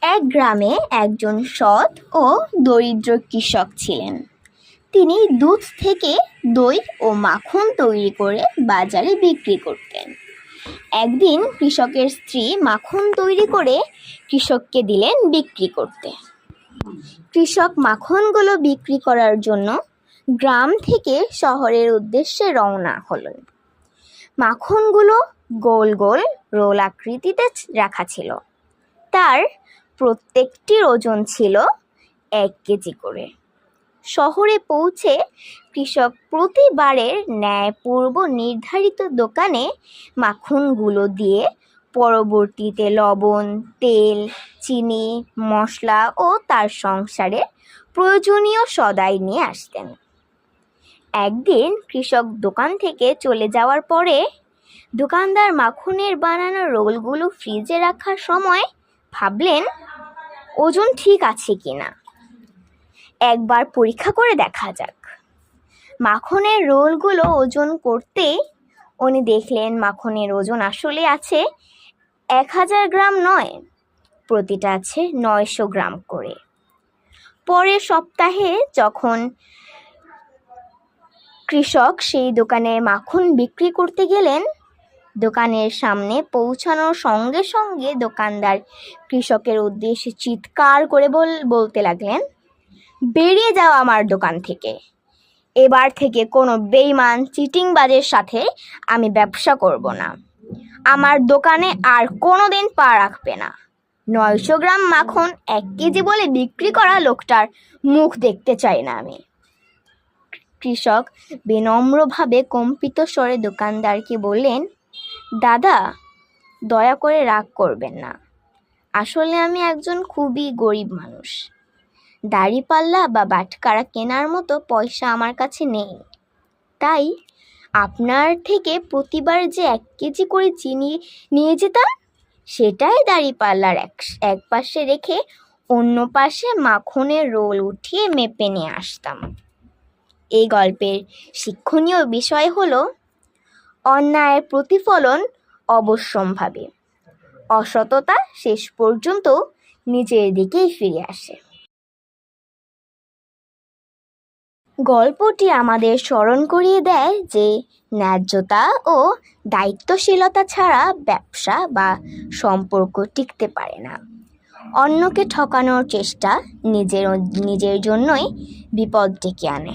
এক গ্রামে একজন সৎ ও দরিদ্র কৃষক ছিলেন। তিনি দুধ থেকে দই ও মাখন তৈরি করে বাজারে বিক্রি করতেন। একদিন কৃষকের স্ত্রী মাখন তৈরি করে কৃষককে দিলেন বিক্রি করতে। কৃষক মাখনগুলো বিক্রি করার জন্য গ্রাম থেকে শহরের উদ্দেশ্যে রওনা হলেন। মাখনগুলো গোল গোল রোল আকৃতিতে রাখা ছিল। তার প্রত্যেকটির ওজন ছিল 1 কেজি করে। শহরে পৌঁছে কৃষক প্রতিবারের ন্যায় পূর্ব নির্ধারিত দোকানে মাখনগুলো দিয়ে পরবর্তীতে লবণ, তেল, চিনি, মশলা ও তার সংসারে প্রয়োজনীয় সদাই নিয়ে আসতেন। একদিন কৃষক দোকান থেকে চলে যাওয়ার পরে দোকানদার মাখনের বানানো রোলগুলো ফ্রিজে রাখার সময় ভাবলেন ওজন ঠিক আছে কিনা, একবার পরীক্ষা করে দেখা যাক। মাখনের রোলগুলো ওজন করতে উনি দেখলেন মাখনের ওজন আসলে আছে 1000 গ্রাম নয়, প্রতিটা আছে 900 গ্রাম করে। পরের সপ্তাহে যখন কৃষক সেই দোকানে মাখন বিক্রি করতে গেলেন, দোকানের সামনে পৌঁছানোর সঙ্গে সঙ্গে দোকানদার কৃষকের উদ্দেশ্যে চিৎকার করে বলতে লাগলেন, বেরিয়ে যাও আমার দোকান থেকে। এবার থেকে কোনো বেইমান চিটিংবাজের সাথে আমি ব্যবসা করব না। আমার দোকানে আর কোনো দিন পা রাখবে না। 900 গ্রাম মাখন 1 কেজি বলে বিক্রি করা লোকটার মুখ দেখতে চাই না আমি। কৃষক বিনম্রভাবে কম্পিত স্বরে দোকানদারকে বললেন, দাদা, দয়া করে রাগ করবেন না। আসলে আমি একজন খুবই গরিব মানুষ। দাড়িপাল্লা বা বাটখারা কেনার মতো পয়সা আমার কাছে নেই। তাই আপনার থেকে প্রতিবার যে 1 কেজি করে চিনি নিয়ে যেতাম, সেটাই দাড়িপাল্লার এক পাশে রেখে অন্য পাশে মাখনের রোল উঠিয়ে মেপে নিয়ে আসতাম। এই গল্পের শিক্ষণীয় বিষয় হলো, অন্যায়ের প্রতিফলন অবশ্যম্ভাবী। অসততা শেষ পর্যন্ত নিজের দিকেই ফিরে আসে। গল্পটি আমাদের স্মরণ করিয়ে দেয় যে ন্যায্যতা ও দায়িত্বশীলতা ছাড়া ব্যবসা বা সম্পর্ক টিকতে পারে না। অন্যকে ঠকানোর চেষ্টা নিজের জন্যই বিপদ ডেকে আনে।